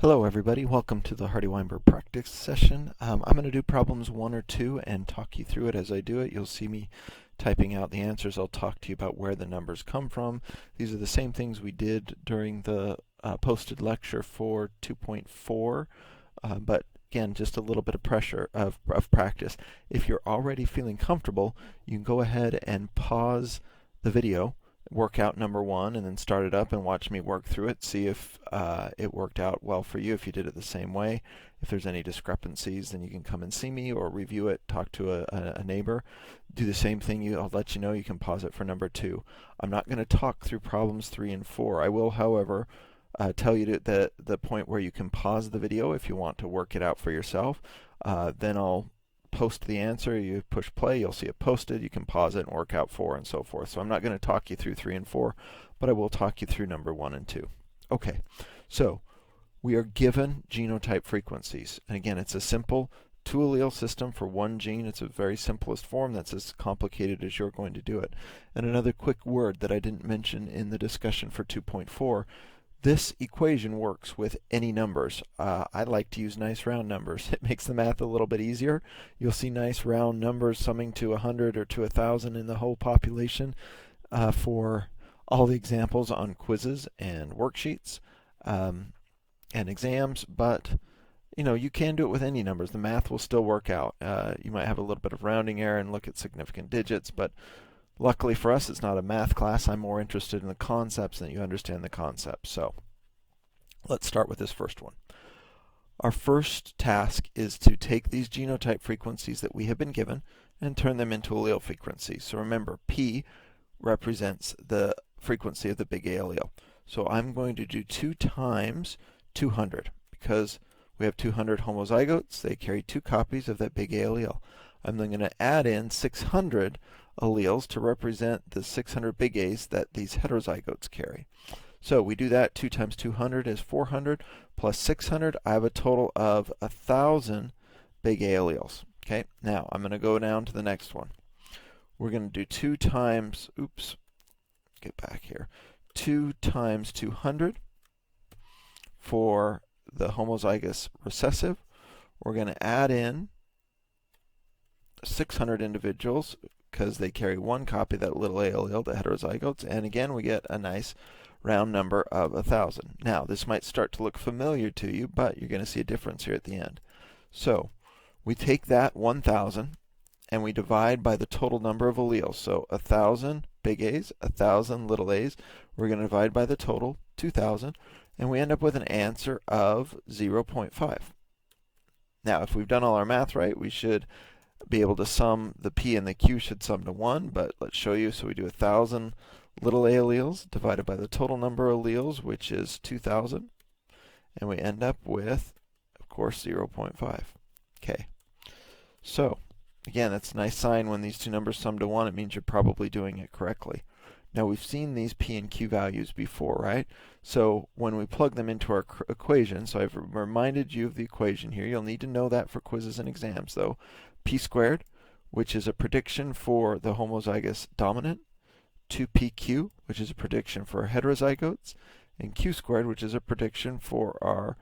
Hello everybody, welcome to the Hardy Weinberg practice session. I'm going to do problems 1 or 2 and talk you through it as I do it. You'll see me typing out the answers. I'll talk to you about where the numbers come from. These are the same things we did during the posted lecture for 2.4, but again, just a little bit of pressure of practice. If you're already feeling comfortable, you can go ahead and pause the video, work out number 1, and then start it up and watch me work through it. See if it worked out well for you, if you did it the same way. If there's any discrepancies, then you can come and see me or review it, talk to a neighbor. Do the same thing. I'll let you know. You can pause it for number 2. I'm not going to talk through problems 3 and 4. I will, however, tell you the point where you can pause the video if you want to work it out for yourself. Then I'll post the answer. You push play, you'll see it posted. You can pause it and work out 4 and so forth. So I'm not going to talk you through 3 and 4, but I will talk you through number 1 and 2. Okay, so we are given genotype frequencies. And again, it's a simple 2-allele system for one gene. It's a very simplest form that's as complicated as you're going to do it. And another quick word that I didn't mention in the discussion for 2.4, this equation works with any numbers. I like to use nice round numbers. It makes the math a little bit easier. You'll see nice round numbers summing to 100 or to 1,000 in the whole population for all the examples on quizzes and worksheets and exams, but you can do it with any numbers. The math will still work out. You might have a little bit of rounding error and look at significant digits, but luckily for us, it's not a math class. I'm more interested in the concepts and that you understand the concepts. So let's start with this first one. Our first task is to take these genotype frequencies that we have been given and turn them into allele frequencies. So remember, P represents the frequency of the big A allele. So I'm going to do 2 times 200 because we have 200 homozygotes. They carry 2 copies of that big A allele. I'm then going to add in 600 alleles to represent the 600 big A's that these heterozygotes carry. So we do that. 2 times 200 is 400 plus 600. I have a total of 1,000 big A alleles. Okay, now I'm going to go down to the next one. We're going to do 2 times, get back here, 2 times 200 for the homozygous recessive. We're going to add in 600 individuals because they carry 1 copy of that little A allele, the heterozygotes, and again we get a nice round number of 1,000. Now this might start to look familiar to you, but you're going to see a difference here at the end. So we take that 1,000 and we divide by the total number of alleles. So 1,000 big A's, 1,000 little A's. We're going to divide by the total, 2,000, and we end up with an answer of 0.5. Now if we've done all our math right, we should be able to sum, the P and the Q should sum to 1, but let's show you. So we do 1,000 little A alleles divided by the total number of alleles, which is 2,000, and we end up with, of course, 0.5. Okay, so again, that's a nice sign when these two numbers sum to 1. It means you're probably doing it correctly. Now we've seen these P and Q values before, right? So when we plug them into our equation, so I've reminded you of the equation here. You'll need to know that for quizzes and exams, though. P squared, which is a prediction for the homozygous dominant, 2PQ, which is a prediction for heterozygotes, and Q squared, which is a prediction for our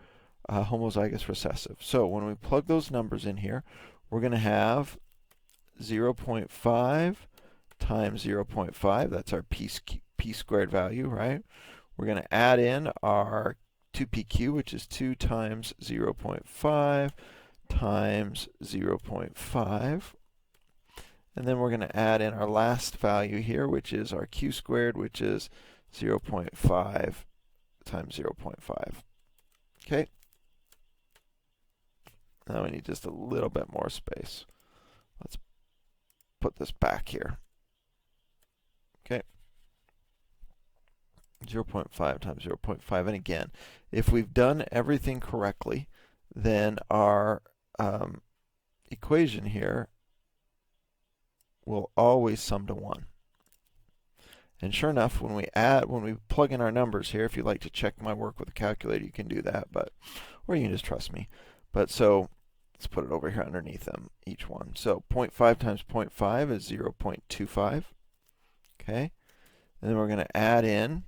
homozygous recessive. So when we plug those numbers in here, we're going to have 0.5 times 0.5. That's our P squared value, right? We're going to add in our 2PQ, which is 2 times 0.5 times 0.5. And then we're going to add in our last value here, which is our Q squared, which is 0.5 times 0.5. Okay. Now we need just a little bit more space. Let's put this back here. Okay. 0.5 times 0.5. And again, if we've done everything correctly, then our equation here will always sum to 1. And sure enough, when we plug in our numbers here, if you'd like to check my work with a calculator, you can do that, or you can just trust me. But so let's put it over here underneath them, each one. So 0.5 times 0.5 is 0.25. Okay. And then we're going to add in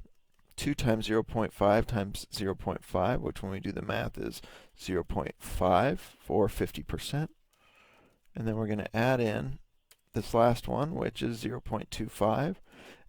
2 times 0.5 times 0.5, which when we do the math is 0.5 for 50%. And then we're going to add in this last one, which is 0.25.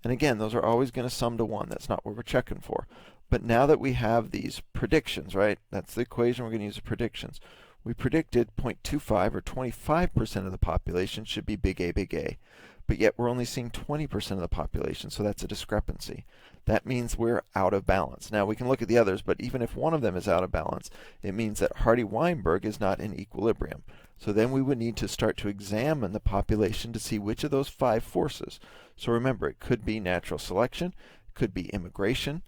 And again, those are always going to sum to 1. That's not what we're checking for. But now that we have these predictions, right? That's the equation we're going to use, the predictions. We predicted 0.25 or 25% of the population should be big A, big A. But yet we're only seeing 20% of the population, so that's a discrepancy. That means we're out of balance. Now we can look at the others, but even if one of them is out of balance, it means that Hardy-Weinberg is not in equilibrium. So then we would need to start to examine the population to see which of those 5 forces. So remember, it could be natural selection, it could be immigration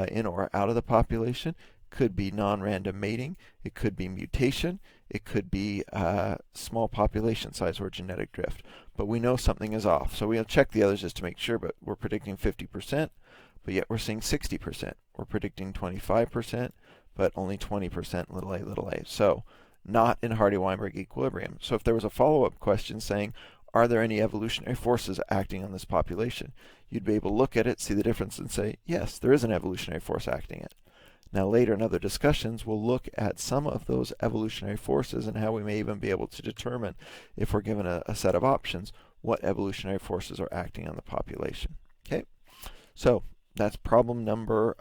in or out of the population, could be non-random mating, it could be mutation, it could be small population size or genetic drift. But we know something is off. So we'll check the others just to make sure, but we're predicting 50%, but yet we're seeing 60%. We're predicting 25%, but only 20% little a, little a. So not in Hardy-Weinberg equilibrium. So if there was a follow-up question saying, are there any evolutionary forces acting on this population? You'd be able to look at it, see the difference, and say, yes, there is an evolutionary force acting it. Now later in other discussions, we'll look at some of those evolutionary forces and how we may even be able to determine, if we're given a set of options, what evolutionary forces are acting on the population. Okay, so that's problem number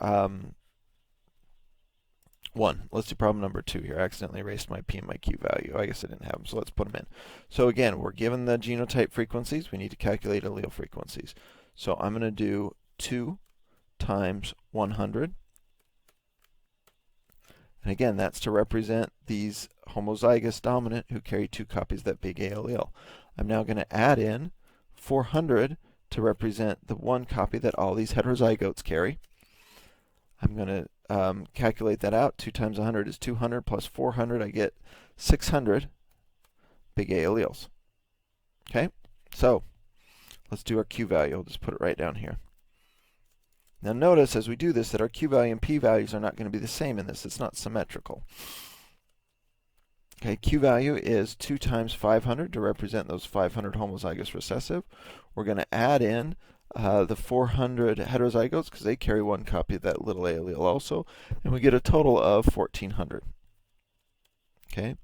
1. Let's do problem number 2 here. I accidentally erased my P and my Q value. I guess I didn't have them, so let's put them in. So again, we're given the genotype frequencies. We need to calculate allele frequencies. So I'm going to do 2 times 100. And again, that's to represent these homozygous dominant who carry 2 copies of that big A allele. I'm now going to add in 400 to represent the 1 copy that all these heterozygotes carry. I'm going to calculate that out. 2 times 100 is 200 plus 400. I get 600 big A alleles. Okay, so let's do our Q value. I'll just put it right down here. Now notice as we do this that our Q value and P values are not going to be the same in this. It's not symmetrical. Okay, Q value is 2 times 500 to represent those 500 homozygous recessive. We're going to add in the 400 heterozygotes because they carry 1 copy of that little a allele also, and we get a total of 1400. Okay,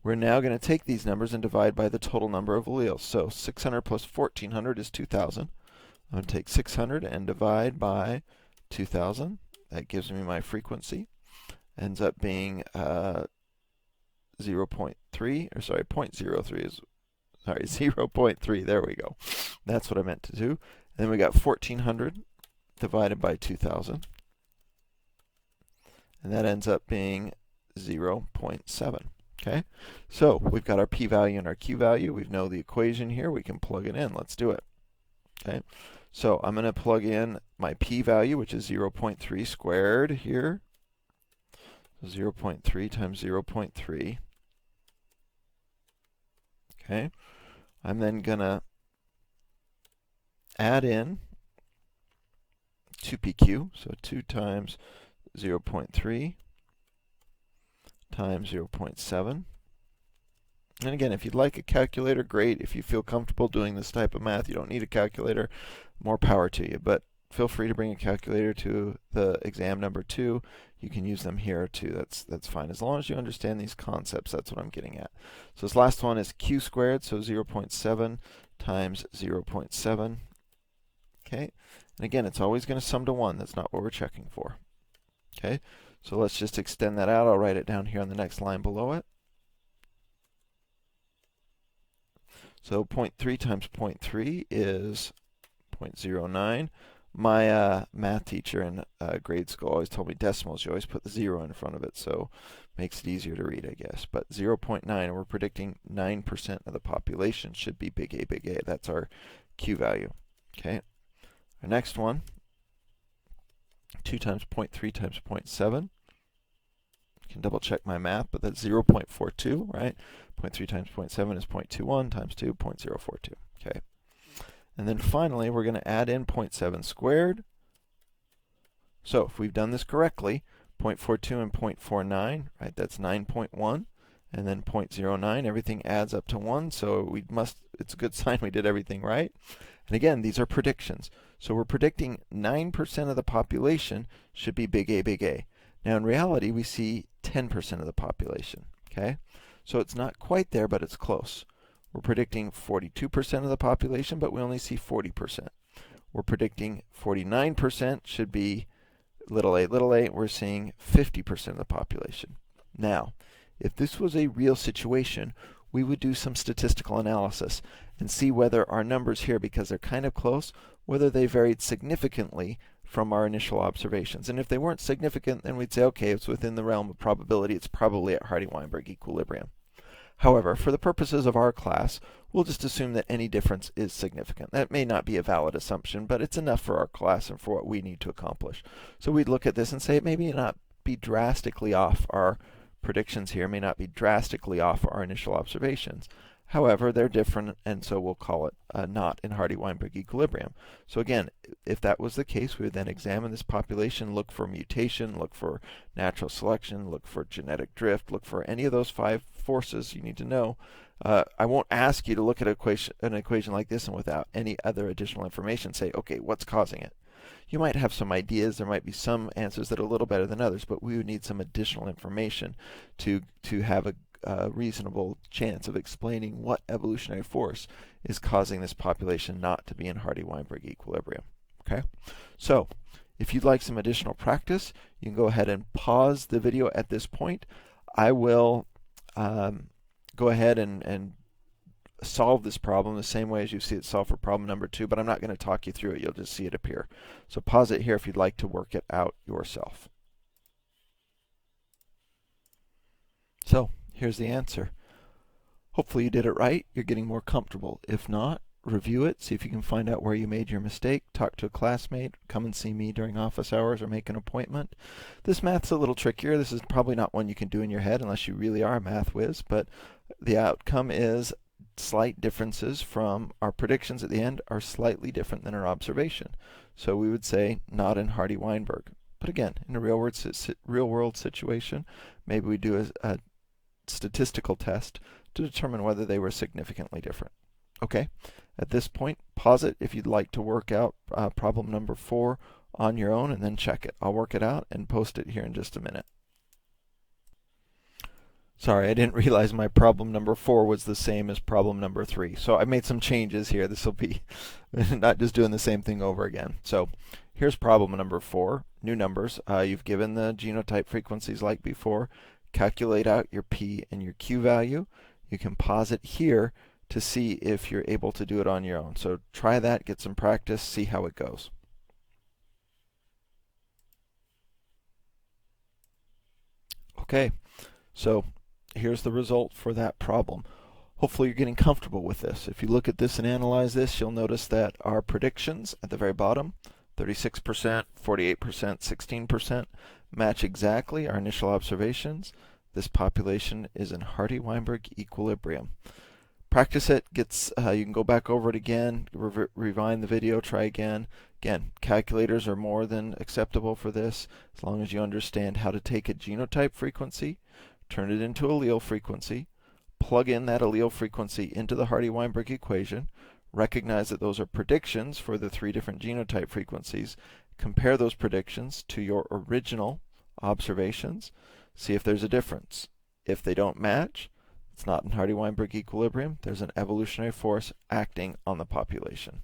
we're now going to take these numbers and divide by the total number of alleles. So 600 plus 1400 is 2000. I'm going to take 600 and divide by 2000. That gives me my frequency. Ends up being 0.3, or sorry, 0.03 is, sorry, 0.3. There we go. That's what I meant to do. And then we got 1400 divided by 2000. And that ends up being 0.7. Okay, so we've got our p-value and our q-value. We know the equation here. We can plug it in. Let's do it. Okay, so I'm going to plug in my p-value, which is 0.3 squared here. So 0.3 times 0.3. Okay, I'm then going to add in 2pq, so 2 times 0.3 times 0.7. And again, if you'd like a calculator, great. If you feel comfortable doing this type of math, you don't need a calculator, more power to you. But feel free to bring a calculator to the exam number 2. You can use them here too. That's fine. As long as you understand these concepts, that's what I'm getting at. So this last one is q squared, so 0.7 times 0.7. Okay, and again, it's always going to sum to 1. That's not what we're checking for. Okay, so let's just extend that out. I'll write it down here on the next line below it. So 0.3 times 0.3 is 0.09. My math teacher in grade school always told me decimals, you always put the 0 in front of it, so makes it easier to read, I guess. But 0.9, and we're predicting 9% of the population should be big A, big A. That's our Q value. Okay. Our next one, 2 times 0.3 times 0.7. I can double check my math, but that's 0.42, right? 0.3 times 0.7 is 0.21 times 2, 0.042. Okay. And then finally, we're going to add in 0.7 squared. So if we've done this correctly, 0.42 and 0.49, right, that's 9.1. And then 0.09, everything adds up to 1, so it's a good sign we did everything right. And again, these are predictions. So we're predicting 9% of the population should be big A, big A. Now in reality, we see 10% of the population, okay? So it's not quite there, but it's close. We're predicting 42% of the population, but we only see 40%. We're predicting 49% should be little a, we're seeing 50% of the population. Now, if this was a real situation, we would do some statistical analysis and see whether our numbers here, because they're kind of close, whether they varied significantly from our initial observations. And if they weren't significant, then we'd say, okay, it's within the realm of probability. It's probably at Hardy-Weinberg equilibrium. However, for the purposes of our class, we'll just assume that any difference is significant. That may not be a valid assumption, but it's enough for our class and for what we need to accomplish. So we'd look at this and say it may not be drastically off our predictions here, may not be drastically off our initial observations. However, they're different, and so we'll call it not in Hardy-Weinberg equilibrium. So again, if that was the case, we would then examine this population, look for mutation, look for natural selection, look for genetic drift, look for any of those 5 forces you need to know. I won't ask you to look at an equation like this and without any other additional information say, okay, what's causing it? You might have some ideas, there might be some answers that are a little better than others, but we would need some additional information to have a reasonable chance of explaining what evolutionary force is causing this population not to be in Hardy-Weinberg equilibrium. Okay, so if you'd like some additional practice, you can go ahead and pause the video at this point. I will go ahead and solve this problem the same way as you see it solved for problem number 2, but I'm not going to talk you through it. You'll just see it appear. So pause it here if you'd like to work it out yourself. So here's the answer. Hopefully you did it right. You're getting more comfortable. If not, review it, see if you can find out where you made your mistake, talk to a classmate, come and see me during office hours or make an appointment. This math's a little trickier. This is probably not one you can do in your head unless you really are a math whiz, but the outcome is slight differences from our predictions at the end are slightly different than our observation. So we would say not in Hardy-Weinberg. But again, in a real world situation, maybe we do a statistical test to determine whether they were significantly different. Okay, at this point, pause it if you'd like to work out problem number 4 on your own and then check it. I'll work it out and post it here in just a minute. Sorry, I didn't realize my problem number 4 was the same as problem number 3. So I made some changes here. This will be not just doing the same thing over again. So here's problem number 4, new numbers. You've given the genotype frequencies like before. Calculate out your P and your Q value. You can pause it here to see if you're able to do it on your own. So try that, get some practice, see how it goes. Okay, so here's the result for that problem. Hopefully you're getting comfortable with this. If you look at this and analyze this, you'll notice that our predictions at the very bottom, 36%, 48%, 16%, match exactly our initial observations. This population is in Hardy-Weinberg equilibrium. Practice it. You can go back over it again, rewind the video, try again. Again, calculators are more than acceptable for this as long as you understand how to take a genotype frequency, turn it into allele frequency, plug in that allele frequency into the Hardy-Weinberg equation, recognize that those are predictions for the 3 different genotype frequencies, compare those predictions to your original observations, see if there's a difference. If they don't match, it's not in Hardy-Weinberg equilibrium. There's an evolutionary force acting on the population.